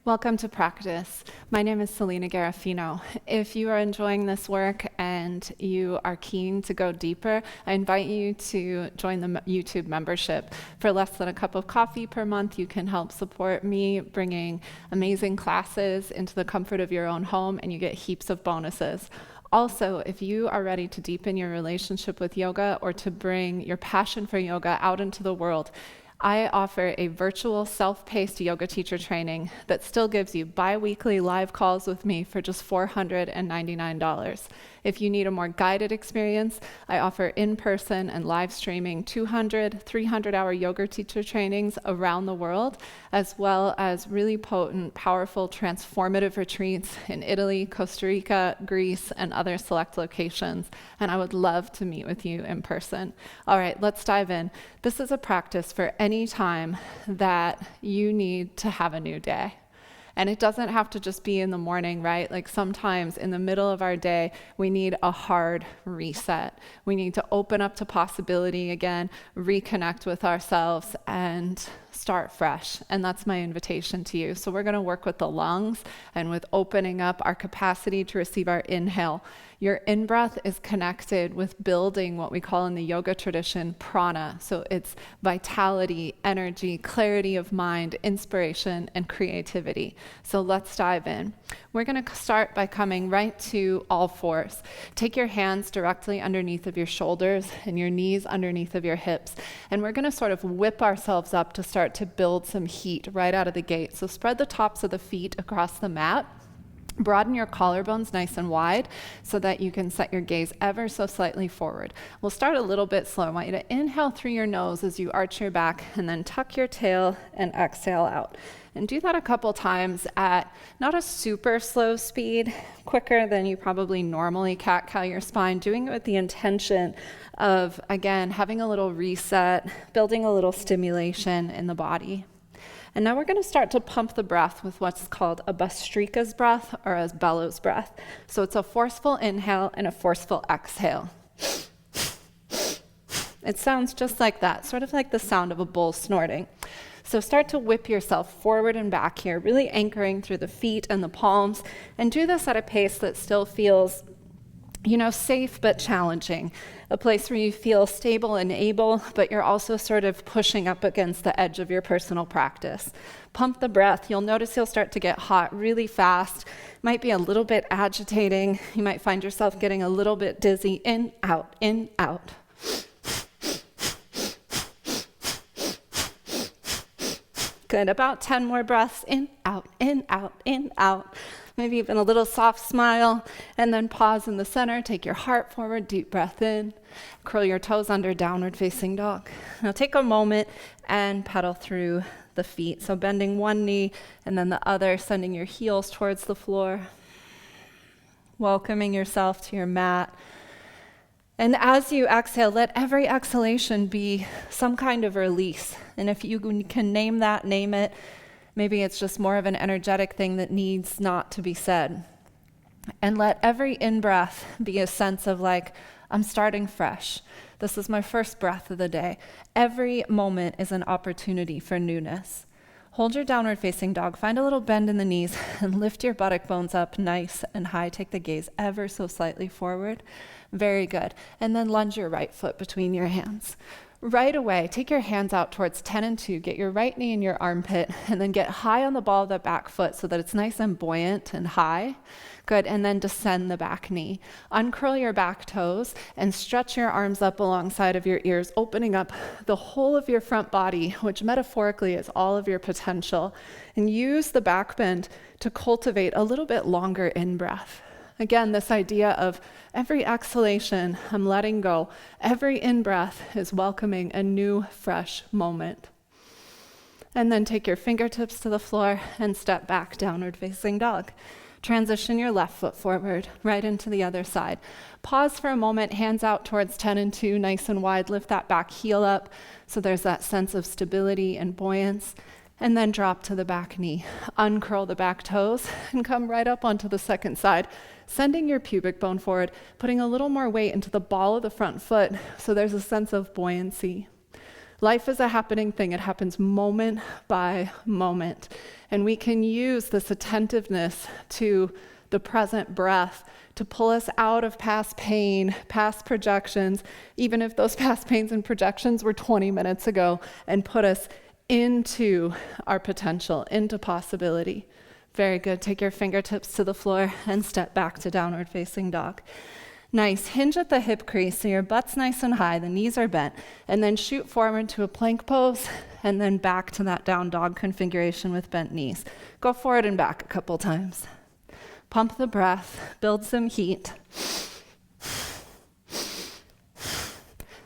Welcome to practice. My name is Selena Garofino. If you are enjoying this work and you are keen to go deeper, I invite you to join the YouTube membership. For less than a cup of coffee per month, you can help support me bringing amazing classes into the comfort of your own home, and you get heaps of bonuses. Also, if you are ready to deepen your relationship with yoga or to bring your passion for yoga out into the world, I offer a virtual self-paced yoga teacher training that still gives you bi-weekly live calls with me for just $499. If you need a more guided experience, I offer in-person and live streaming 200, 300-hour yoga teacher trainings around the world, as well as really potent, powerful, transformative retreats in Italy, Costa Rica, Greece, and other select locations. And I would love to meet with you in person. All right, let's dive in. This is a practice for any time that you need to have a new day. And it doesn't have to just be in the morning, right? Like sometimes in the middle of our day, we need a hard reset. We need to open up to possibility again, reconnect with ourselves, and start fresh. And that's my invitation to you. So we're going to work with the lungs and with opening up our capacity to receive our inhale. Your in-breath is connected with building what we call in the yoga tradition prana. So it's vitality, energy, clarity of mind, inspiration, and creativity. So let's dive in. We're going to start by coming right to all fours. Take your hands directly underneath of your shoulders and your knees underneath of your hips. And we're going to sort of whip ourselves up to start to build some heat right out of the gate. So spread the tops of the feet across the mat. Broaden your collarbones nice and wide so that you can set your gaze ever so slightly forward. We'll start a little bit slow. I want you to inhale through your nose as you arch your back and then tuck your tail and exhale out. And do that a couple times at not a super slow speed, quicker than you probably normally cat-cow your spine, doing it with the intention of, again, having a little reset, building a little stimulation in the body. And now we're going to start to pump the breath with what's called a Bhastrika's breath or a Bellows breath. So it's a forceful inhale and a forceful exhale. It sounds just like that, sort of like the sound of a bull snorting. So start to whip yourself forward and back here, really anchoring through the feet and the palms, and do this at a pace that still feels safe but challenging, a place where you feel stable and able, but you're also sort of pushing up against the edge of your personal practice. Pump the breath. You'll notice you'll start to get hot really fast. Might be a little bit agitating. You might find yourself getting a little bit dizzy. In, out, in, out. Good. About 10 more breaths. In, out, in, out, in, out. Maybe even a little soft smile, and then pause in the center. Take your heart forward, deep breath in. Curl your toes under, downward facing dog. Now take a moment and pedal through the feet. So bending one knee and then the other, sending your heels towards the floor. Welcoming yourself to your mat. And as you exhale, let every exhalation be some kind of release. And if you can name that, name it. Maybe it's just more of an energetic thing that needs not to be said. And let every in-breath be a sense of like, I'm starting fresh. This is my first breath of the day. Every moment is an opportunity for newness. Hold your downward facing dog. Find a little bend in the knees and lift your buttock bones up nice and high. Take the gaze ever so slightly forward. Very good. And then lunge your right foot between your hands. Right away, take your hands out towards 10 and 2. Get your right knee in your armpit, and then get high on the ball of the back foot so that it's nice and buoyant and high. Good, and then descend the back knee. Uncurl your back toes and stretch your arms up alongside of your ears, opening up the whole of your front body, which metaphorically is all of your potential. And use the back bend to cultivate a little bit longer in-breath. Again, this idea of every exhalation, I'm letting go. Every in-breath is welcoming a new, fresh moment. And then take your fingertips to the floor and step back, downward facing dog. Transition your left foot forward, right into the other side. Pause for a moment, hands out towards 10 and 2, nice and wide. Lift that back heel up so there's that sense of stability and buoyance. And then drop to the back knee. Uncurl the back toes and come right up onto the second side, sending your pubic bone forward, putting a little more weight into the ball of the front foot so there's a sense of buoyancy. Life is a happening thing. It happens moment by moment. And we can use this attentiveness to the present breath to pull us out of past pain, past projections, even if those past pains and projections were 20 minutes ago, and put us into our potential, into possibility. Very good. Take your fingertips to the floor and step back to downward facing dog. Nice. Hinge at the hip crease so your butt's nice and high, the knees are bent, and then shoot forward to a plank pose, and then back to that down dog configuration with bent knees. Go forward and back a couple times. Pump the breath, build some heat.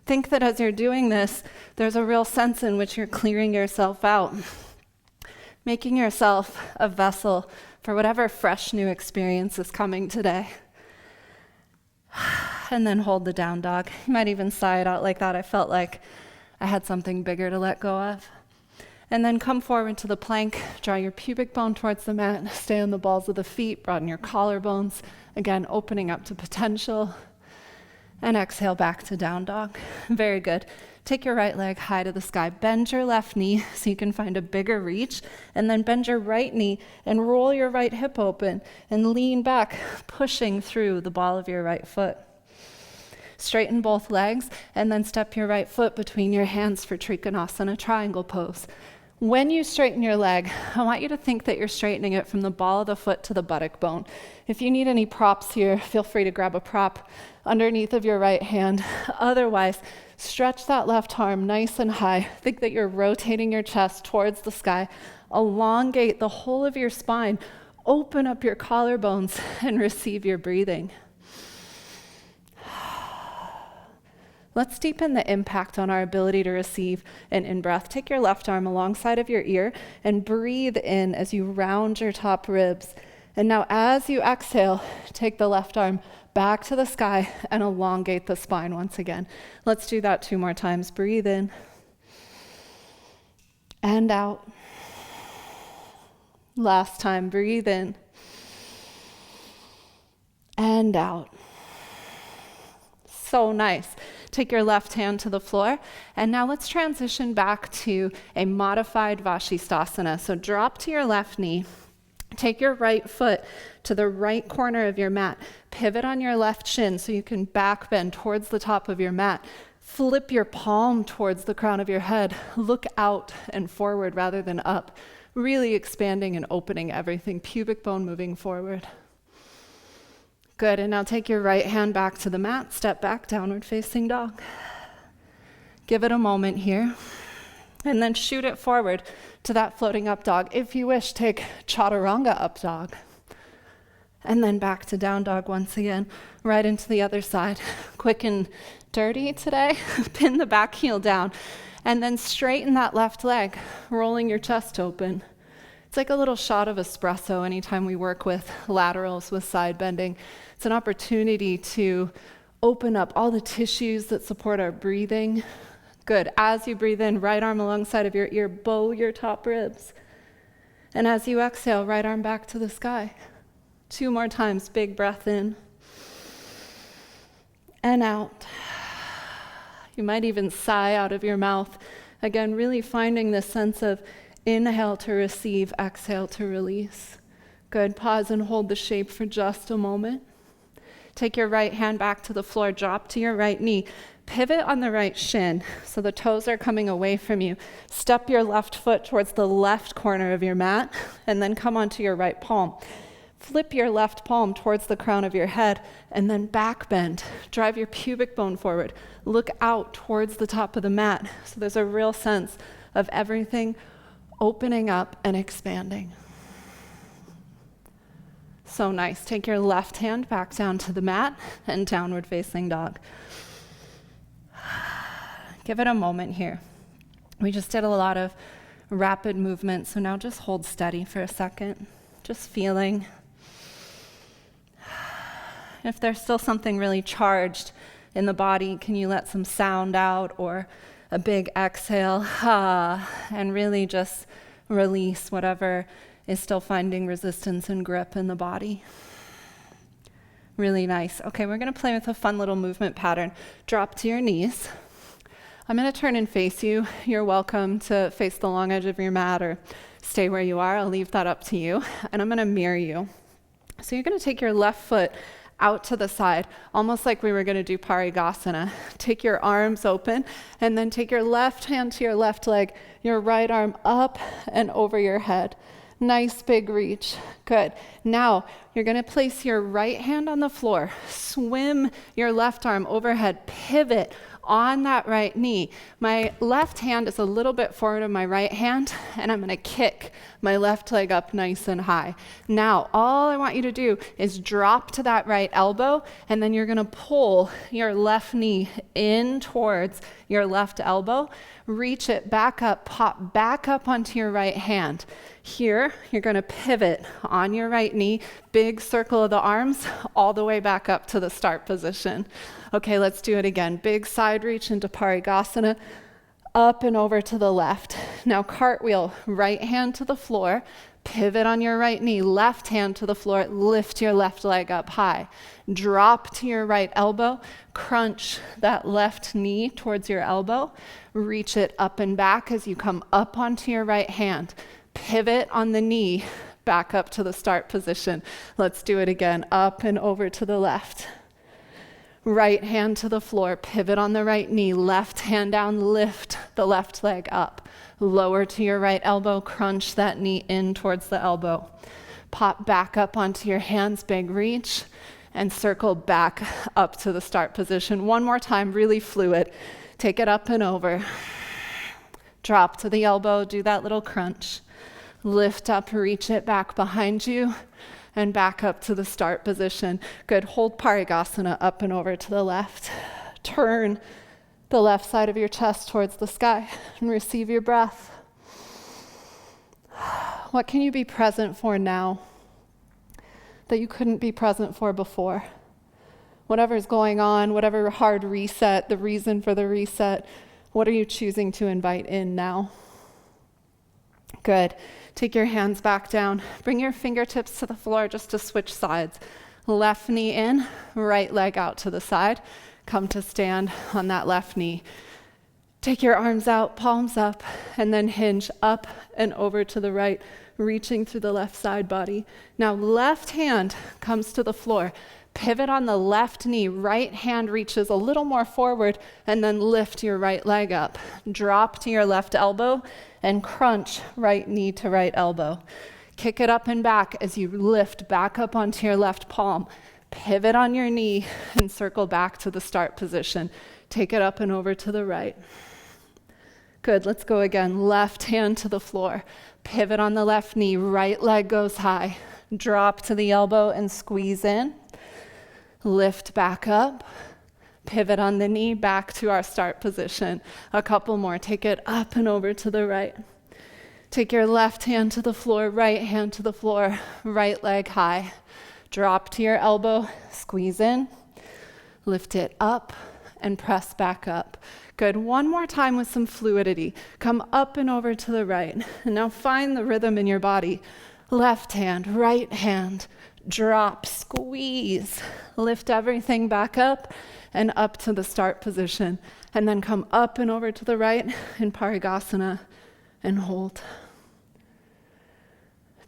Think that as you're doing this, there's a real sense in which you're clearing yourself out, making yourself a vessel for whatever fresh new experience is coming today. And then hold the down dog. You might even sigh it out like that. I felt like I had something bigger to let go of. And then come forward to the plank, draw your pubic bone towards the mat, stay on the balls of the feet, broaden your collarbones, again opening up to potential. And exhale back to down dog. Very good. Take your right leg high to the sky. Bend your left knee so you can find a bigger reach. And then bend your right knee and roll your right hip open and lean back, pushing through the ball of your right foot. Straighten both legs and then step your right foot between your hands for Trikonasana triangle pose. When you straighten your leg, I want you to think that you're straightening it from the ball of the foot to the buttock bone. If you need any props here, feel free to grab a prop underneath of your right hand. Otherwise, stretch that left arm nice and high. Think that you're rotating your chest towards the sky. Elongate the whole of your spine. Open up your collarbones and receive your breathing. Let's deepen the impact on our ability to receive an in-breath. Take your left arm alongside of your ear and breathe in as you round your top ribs. And now as you exhale, take the left arm back to the sky and elongate the spine once again. Let's do that 2 more times. Breathe in and out. Last time, breathe in and out. So nice. Take your left hand to the floor, and now let's transition back to a modified Vashisthasana. So drop to your left knee, take your right foot to the right corner of your mat, pivot on your left shin so you can back bend towards the top of your mat, flip your palm towards the crown of your head, look out and forward rather than up, really expanding and opening everything, pubic bone moving forward. Good, and now take your right hand back to the mat, step back, downward facing dog. Give it a moment here, and then shoot it forward to that floating up dog. If you wish, take chaturanga up dog. And then back to down dog once again, right into the other side. Quick and dirty today. Pin the back heel down, and then straighten that left leg, rolling your chest open. It's like a little shot of espresso anytime we work with laterals, with side bending. It's an opportunity to open up all the tissues that support our breathing. Good. As you breathe in, right arm alongside of your ear, bow your top ribs. And as you exhale, right arm back to the sky. 2 more times, big breath in and out. You might even sigh out of your mouth. Again, really finding this sense of inhale to receive, exhale to release. Good. Pause and hold the shape for just a moment. Take your right hand back to the floor, drop to your right knee. Pivot on the right shin so the toes are coming away from you. Step your left foot towards the left corner of your mat and then come onto your right palm. Flip your left palm towards the crown of your head and then back bend. Drive your pubic bone forward. Look out towards the top of the mat. So there's a real sense of everything opening up and expanding. So nice. Take your left hand back down to the mat and downward facing dog. Give it a moment here. We just did a lot of rapid movement, so now just hold steady for a second. Just feeling. If there's still something really charged in the body, can you let some sound out or a big exhale, and really just release whatever is still finding resistance and grip in the body. Really nice. Okay, we're going to play with a fun little movement pattern. Drop to your knees. I'm going to turn and face you. You're welcome to face the long edge of your mat or stay where you are. I'll leave that up to you. And I'm going to mirror you. So you're going to take your left foot out to the side, almost like we were going to do Parigasana. Take your arms open, and then take your left hand to your left leg, your right arm up and over your head. Nice big reach. Good. Now, you're going to place your right hand on the floor. Swim your left arm overhead. Pivot on that right knee. My left hand is a little bit forward of my right hand, and I'm going to kick my left leg up nice and high. Now, all I want you to do is drop to that right elbow, and then you're going to pull your left knee in towards your left elbow. Reach it back up, pop back up onto your right hand. Here, you're going to pivot on your right knee, big circle of the arms, all the way back up to the start position. Okay, let's do it again. Big side reach into Parigasana, up and over to the left. Now cartwheel, right hand to the floor, pivot on your right knee, left hand to the floor, lift your left leg up high. Drop to your right elbow, crunch that left knee towards your elbow, reach it up and back as you come up onto your right hand. Pivot on the knee, back up to the start position. Let's do it again, up and over to the left. Right hand to the floor, pivot on the right knee, left hand down, lift the left leg up. Lower to your right elbow, crunch that knee in towards the elbow. Pop back up onto your hands, big reach, and circle back up to the start position. One more time, really fluid. Take it up and over. Drop to the elbow, do that little crunch. Lift up, reach it back behind you, and back up to the start position. Good, hold Parigasana up and over to the left. Turn the left side of your chest towards the sky and receive your breath. What can you be present for now that you couldn't be present for before? Whatever's going on, whatever hard reset, the reason for the reset, what are you choosing to invite in now? Good. Take your hands back down. Bring your fingertips to the floor just to switch sides. Left knee in, right leg out to the side. Come to stand on that left knee. Take your arms out, palms up, and then hinge up and over to the right, reaching through the left side body. Now left hand comes to the floor. Pivot on the left knee, right hand reaches a little more forward, and then lift your right leg up. Drop to your left elbow and crunch right knee to right elbow. Kick it up and back as you lift back up onto your left palm. Pivot on your knee and circle back to the start position. Take it up and over to the right. Good, let's go again. Left hand to the floor. Pivot on the left knee, right leg goes high. Drop to the elbow and squeeze in. Lift back up, pivot on the knee, back to our start position. A couple more. Take it up and over to the right. Take your left hand to the floor, right hand to the floor, right leg high. Drop to your elbow, squeeze in, lift it up, and press back up. Good. One more time with some fluidity. Come up and over to the right. And now find the rhythm in your body. Left hand, right hand. Drop, squeeze, lift everything back up and up to the start position. And then come up and over to the right in Parigasana and hold.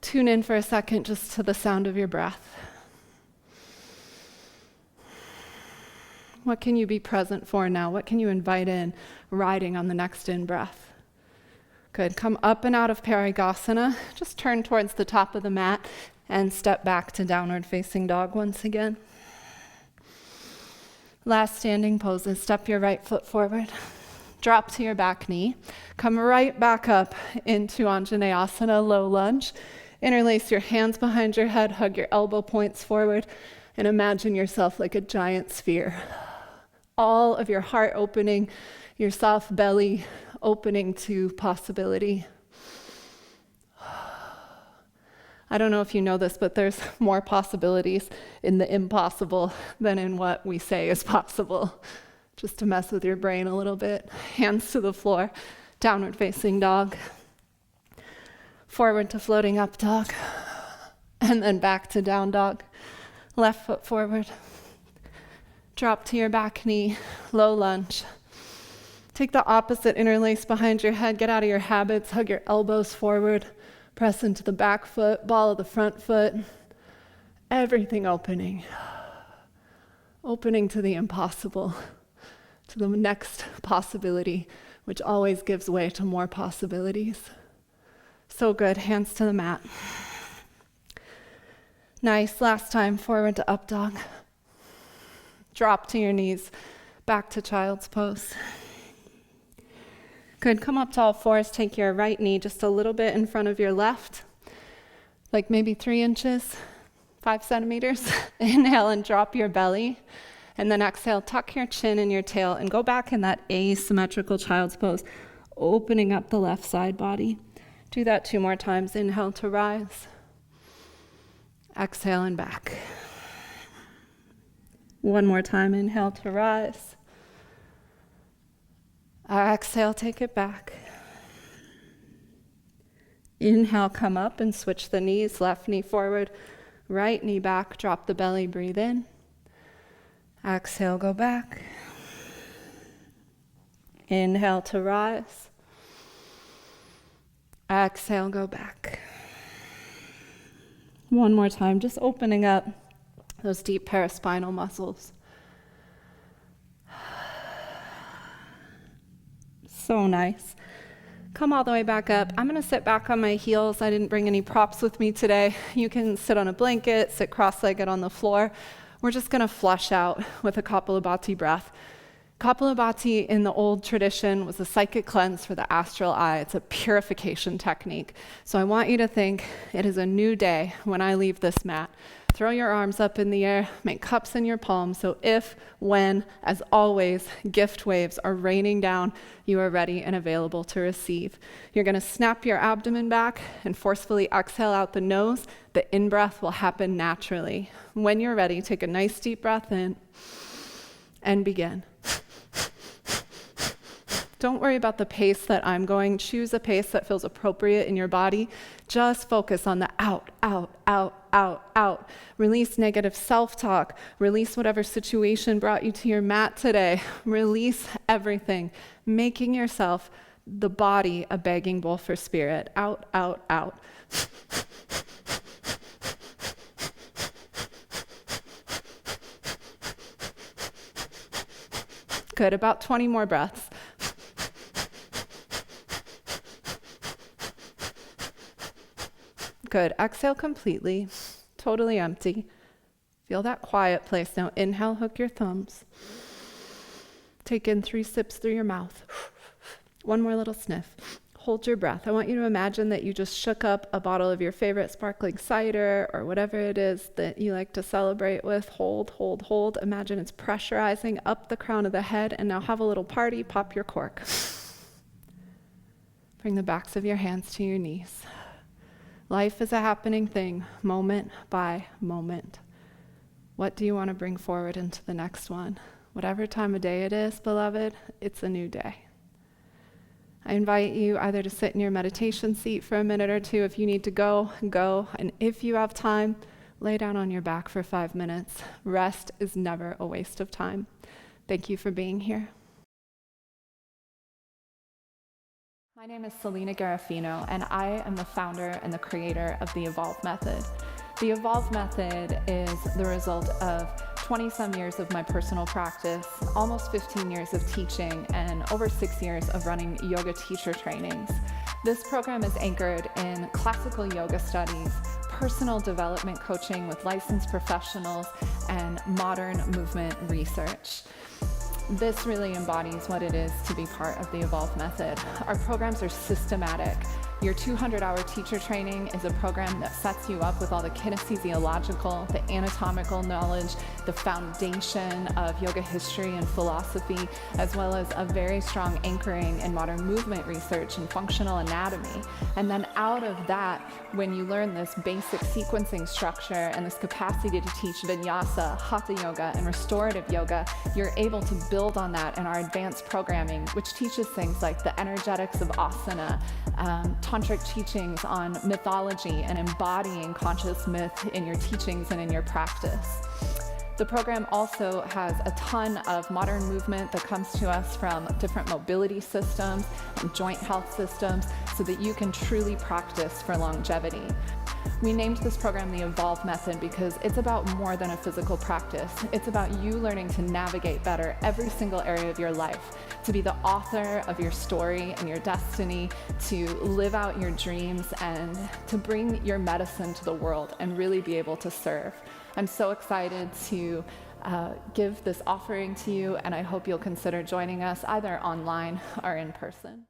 Tune in for a second just to the sound of your breath. What can you be present for now? What can you invite in, riding on the next in-breath? Good. Come up and out of Parigasana. Just turn towards the top of the mat and step back to downward facing dog once again. Last standing poses. Step your right foot forward. Drop to your back knee. Come right back up into Anjaneyasana, low lunge. Interlace your hands behind your head, hug your elbow points forward, and imagine yourself like a giant sphere. All of your heart opening, your soft belly opening to possibility. I don't know if you know this, but there's more possibilities in the impossible than in what we say is possible. Just to mess with your brain a little bit. Hands to the floor, downward facing dog. Forward to floating up dog. And then back to down dog. Left foot forward. Drop to your back knee, low lunge. Take the opposite interlace behind your head. Get out of your habits. Hug your elbows forward. Press into the back foot, ball of the front foot. Everything opening. Opening to the impossible, to the next possibility, which always gives way to more possibilities. So good. Hands to the mat. Nice. Last time. Forward to up dog. Drop to your knees. Back to child's pose. Good. Come up to all fours. Take your right knee just a little bit in front of your left, like maybe 3 inches, 5 centimeters. Inhale and drop your belly. And then exhale, tuck your chin in your tail and go back in that asymmetrical child's pose, opening up the left side body. Do that 2 more times. Inhale to rise. Exhale and back. 1 more time. Inhale to rise. Exhale, take it back. Inhale, come up and switch the knees. Left knee forward, right knee back. Drop the belly, breathe in. Exhale, go back. Inhale to rise. Exhale, go back. 1 more time, just opening up those deep paraspinal muscles. So nice. Come all the way back up. I'm going to sit back on my heels. I didn't bring any props with me today. You can sit on a blanket, sit cross-legged on the floor. We're just going to flush out with a Kapalabhati breath. Kapalabhati in the old tradition was a psychic cleanse for the astral eye. It's a purification technique. So I want you to think it is a new day when I leave this mat. Throw your arms up in the air, make cups in your palms. So if, when, as always, gift waves are raining down, you are ready and available to receive. You're going to snap your abdomen back and forcefully exhale out the nose. The in-breath will happen naturally. When you're ready, take a nice deep breath in and begin. Don't worry about the pace that I'm going. Choose a pace that feels appropriate in your body. Just focus on the out, out, out, out, out. Release negative self-talk. Release whatever situation brought you to your mat today. Release everything, making yourself, the body, a begging bowl for spirit. Out, out, out. Good, about 20 more breaths. Good. Exhale completely, totally empty. Feel that quiet place. Now inhale, hook your thumbs. Take in 3 sips through your mouth. 1 more little sniff. Hold your breath. I want you to imagine that you just shook up a bottle of your favorite sparkling cider or whatever it is that you like to celebrate with. Hold, hold, hold. Imagine it's pressurizing up the crown of the head, and now have a little party. Pop your cork. Bring the backs of your hands to your knees. Life is a happening thing, moment by moment. What do you want to bring forward into the next one? Whatever time of day it is, beloved, it's a new day. I invite you either to sit in your meditation seat for a minute or 2. If you need to go, go. And if you have time, lay down on your back for 5 minutes. Rest is never a waste of time. Thank you for being here. My name is Selena Garofino, and I am the founder and the creator of the Evolve Method. The Evolve Method is the result of 20-some years of my personal practice, almost 15 years of teaching, and over 6 years of running yoga teacher trainings. This program is anchored in classical yoga studies, personal development coaching with licensed professionals, and modern movement research. This really embodies what it is to be part of the Evolve Method. Our programs are systematic. Your 200-hour teacher training is a program that sets you up with all the kinesiological, the anatomical knowledge, the foundation of yoga history and philosophy, as well as a very strong anchoring in modern movement research and functional anatomy. And then out of that, when you learn this basic sequencing structure and this capacity to teach vinyasa, hatha yoga, and restorative yoga, you're able to build on that in our advanced programming, which teaches things like the energetics of asana, tantric teachings on mythology and embodying conscious myth in your teachings and in your practice. The program also has a ton of modern movement that comes to us from different mobility systems and joint health systems so that you can truly practice for longevity. We named this program the Evolve Method because it's about more than a physical practice. It's about you learning to navigate better every single area of your life, to be the author of your story and your destiny, to live out your dreams, and to bring your medicine to the world and really be able to serve. I'm so excited to give this offering to you, and I hope you'll consider joining us either online or in person.